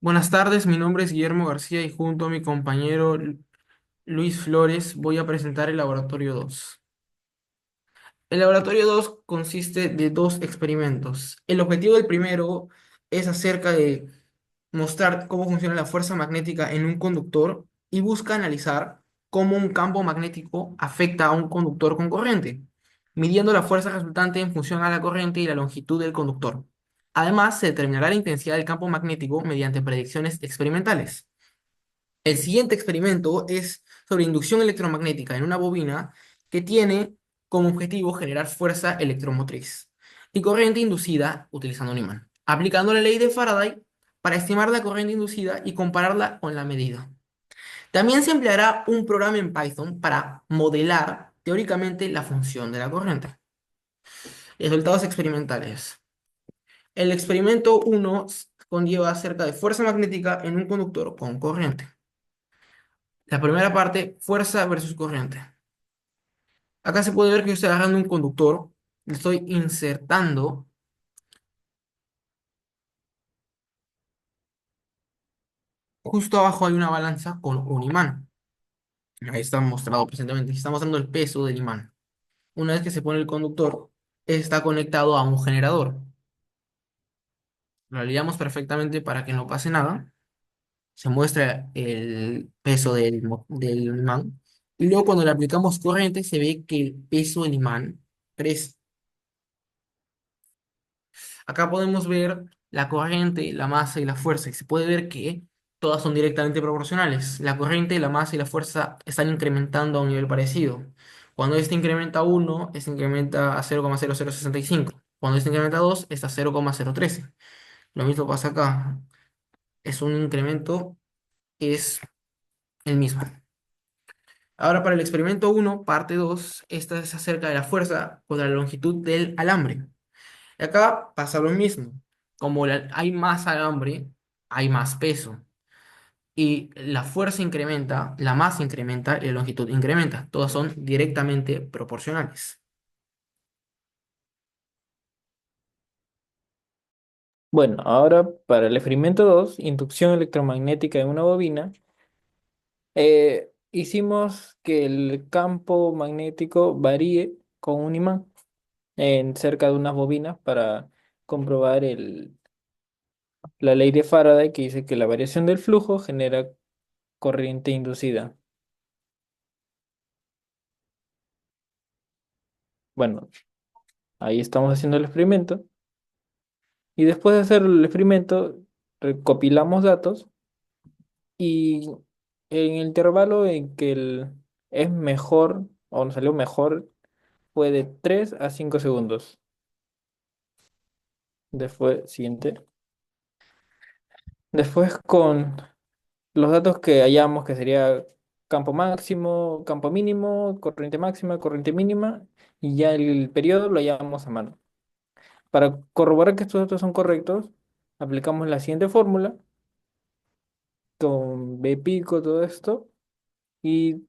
Buenas tardes, mi nombre es Guillermo García y junto a mi compañero Luis Flores voy a presentar el laboratorio 2. El laboratorio 2 consiste de dos experimentos. El objetivo del primero es acerca de mostrar cómo funciona la fuerza magnética en un conductor y busca analizar cómo un campo magnético afecta a un conductor con corriente, midiendo la fuerza resultante en función a la corriente y la longitud del conductor. Además, se determinará la intensidad del campo magnético mediante predicciones experimentales. El siguiente experimento es sobre inducción electromagnética en una bobina que tiene como objetivo generar fuerza electromotriz y corriente inducida utilizando un imán, aplicando la ley de Faraday para estimar la corriente inducida y compararla con la medida. También se empleará un programa en Python para modelar teóricamente la función de la corriente. Resultados experimentales. El experimento 1 conlleva acerca de fuerza magnética en un conductor con corriente. La primera parte, fuerza versus corriente. Acá se puede ver que yo estoy agarrando un conductor, le estoy insertando, justo abajo hay una balanza con un imán. Ahí está mostrado presentemente, está mostrando el peso del imán. Una vez que se pone el conductor, está conectado a un generador. Lo alineamos perfectamente para que no pase nada. Se muestra el peso del imán. Y luego cuando le aplicamos corriente, se ve que el peso del imán crece. Acá podemos ver la corriente, la masa y la fuerza, y se puede ver que todas son directamente proporcionales. La corriente, la masa y la fuerza están incrementando a un nivel parecido. Cuando este incrementa 1, este incrementa a 0,0065. Cuando este incrementa 2, está a 0,013. Lo mismo pasa acá. Es un incremento, es el mismo. Ahora para el experimento 1, parte 2, esta es acerca de la fuerza contra la longitud del alambre. Y acá pasa lo mismo. Como hay más alambre, hay más peso. Y la fuerza incrementa, la masa incrementa y la longitud incrementa. Todas son directamente proporcionales. Bueno, ahora para el experimento 2, inducción electromagnética en una bobina, hicimos que el campo magnético varíe con un imán en cerca de unas bobinas para comprobar la ley de Faraday que dice que la variación del flujo genera corriente inducida. Bueno, ahí estamos haciendo el experimento y después de hacer el experimento recopilamos datos y en el intervalo en que es mejor o nos salió mejor fue de 3 a 5 segundos. Después, siguiente. Después con los datos que hallamos, que sería campo máximo, campo mínimo, corriente máxima, corriente mínima, y ya el periodo lo hallamos a mano. Para corroborar que estos datos son correctos, aplicamos la siguiente fórmula con B pico, todo esto, y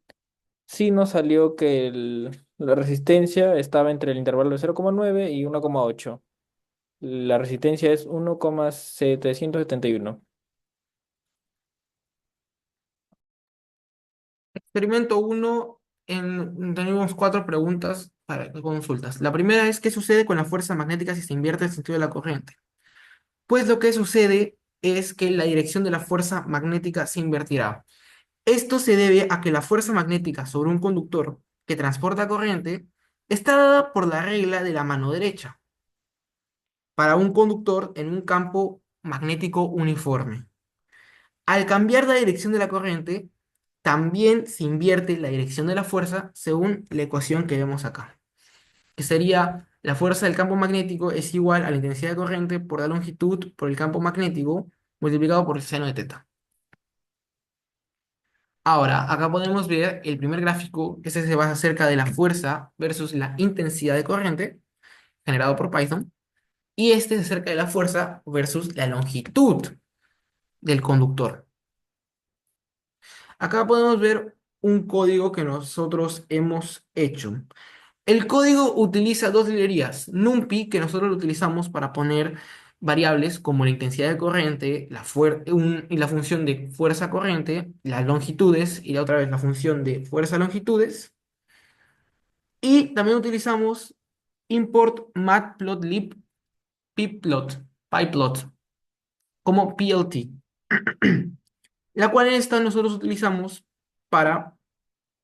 sí nos salió que la resistencia estaba entre el intervalo de 0,9 y 1,8. La resistencia es 1,771. Experimento uno, tenemos cuatro preguntas para consultas. La primera es, ¿qué sucede con la fuerza magnética si se invierte el sentido de la corriente? Pues lo que sucede es que la dirección de la fuerza magnética se invertirá. Esto se debe a que la fuerza magnética sobre un conductor que transporta corriente está dada por la regla de la mano derecha para un conductor en un campo magnético uniforme. Al cambiar la dirección de la corriente, también se invierte la dirección de la fuerza según la ecuación que vemos acá, que sería la fuerza del campo magnético es igual a la intensidad de corriente por la longitud por el campo magnético multiplicado por el seno de teta. Ahora, acá podemos ver el primer gráfico, que se basa acerca de la fuerza versus la intensidad de corriente, generado por Python, y este es acerca de la fuerza versus la longitud del conductor. Acá podemos ver un código que nosotros hemos hecho. El código utiliza dos librerías, NumPy, que nosotros lo utilizamos para poner variables como la intensidad de corriente, y la función de fuerza-corriente, las longitudes y la otra vez la función de fuerza-longitudes. Y también utilizamos import matplotlib pyplot, pyplot como PLT, la cual esta nosotros utilizamos para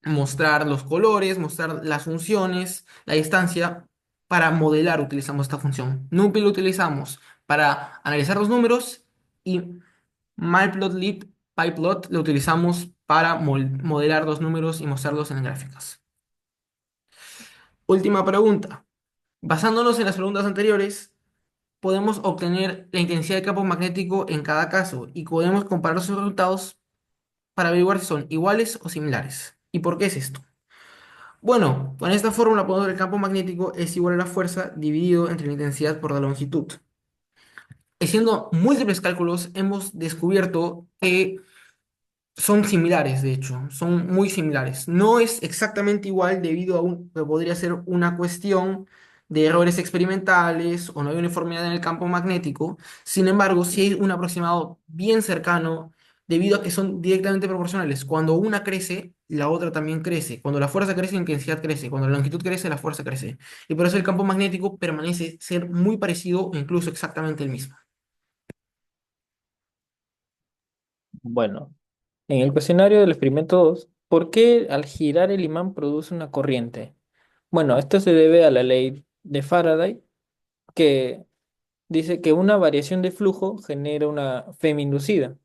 mostrar los colores, mostrar las funciones, la distancia. Para modelar utilizamos esta función. NumPy lo utilizamos para analizar los números y matplotlib pyplot lo utilizamos para modelar los números y mostrarlos en gráficas. Última pregunta. Basándonos en las preguntas anteriores, podemos obtener la intensidad de campo magnético en cada caso y podemos comparar sus resultados para averiguar si son iguales o similares. ¿Y por qué es esto? Bueno, con esta fórmula podemos ver el campo magnético es igual a la fuerza dividido entre la intensidad por la longitud. Haciendo múltiples cálculos, hemos descubierto que son similares, de hecho, son muy similares. No es exactamente igual debido a que podría ser una cuestión de errores experimentales o no hay uniformidad en el campo magnético. Sin embargo, sí hay un aproximado bien cercano debido a que son directamente proporcionales. Cuando una crece, la otra también crece. Cuando la fuerza crece, la intensidad crece. Cuando la longitud crece, la fuerza crece. Y por eso el campo magnético permanece ser muy parecido o incluso exactamente el mismo. Bueno, en el cuestionario del experimento 2, ¿por qué al girar el imán produce una corriente? Bueno, esto se debe a la ley de Faraday, que dice que una variación de flujo genera una FEM inducida.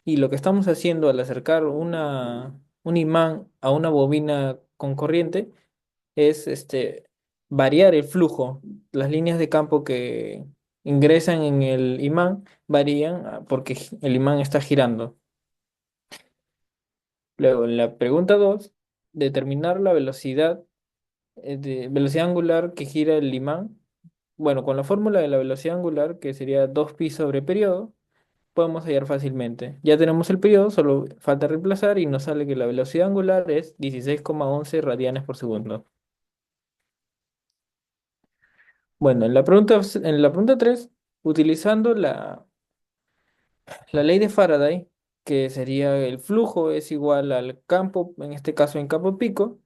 Y lo que estamos haciendo al acercar un imán a una bobina con corriente es variar el flujo. Las líneas de campo que ingresan en el imán varían porque el imán está girando. Luego, en la pregunta 2, determinar la velocidad, de velocidad angular que gira el imán. Bueno, con la fórmula de la velocidad angular, que sería 2pi sobre periodo, podemos hallar fácilmente. Ya tenemos el periodo, solo falta reemplazar y nos sale que la velocidad angular es 16,11 radianes por segundo. Bueno, en la pregunta 3, utilizando la ley de Faraday, que sería el flujo es igual al campo, en este caso en campo pico,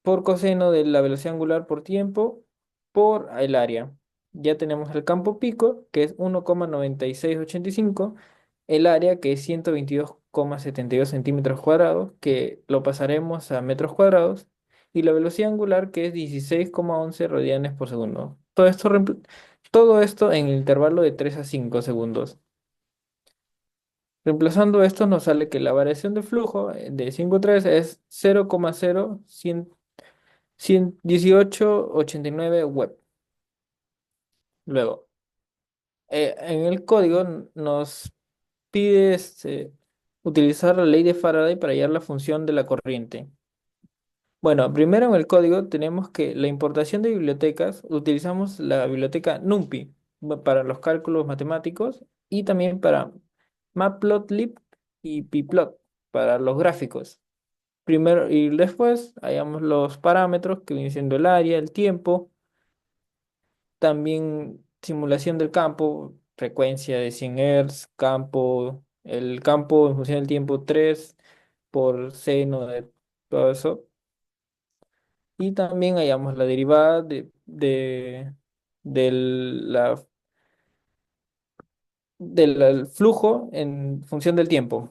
por coseno de la velocidad angular por tiempo por el área. Ya tenemos el campo pico, que es 1,9685, el área, que es 122,72 centímetros cuadrados, que lo pasaremos a metros cuadrados, y la velocidad angular, que es 16,11 radianes por segundo. Todo esto en el intervalo de 3 a 5 segundos. Reemplazando esto, nos sale que la variación de flujo de 5,3 es 0,011889 web. Luego, en el código nos pide utilizar la ley de Faraday para hallar la función de la corriente. Bueno, primero en el código tenemos que la importación de bibliotecas, utilizamos la biblioteca NumPy para los cálculos matemáticos y también para Matplotlib y Pyplot para los gráficos. Primero y después hallamos los parámetros que vienen siendo el área, el tiempo, también simulación del campo, frecuencia de 100 Hz, campo, el campo en función del tiempo 3 por seno de todo eso. Y también hallamos la derivada del, la- del flujo en función del tiempo.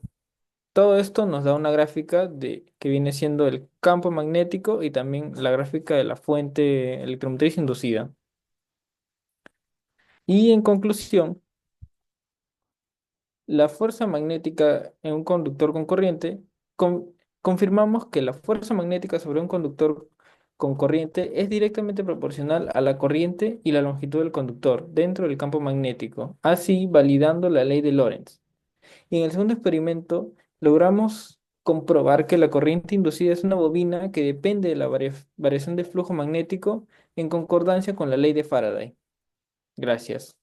Todo esto nos da una gráfica que viene siendo el campo magnético y también la gráfica de la fuente electromotriz inducida. Y en conclusión, la fuerza magnética en un conductor con corriente, confirmamos que la fuerza magnética sobre un conductor con corriente es directamente proporcional a la corriente y la longitud del conductor dentro del campo magnético, así validando la ley de Lorentz. Y en el segundo experimento logramos comprobar que la corriente inducida es una bobina que depende de la variación de flujo magnético en concordancia con la ley de Faraday. Gracias.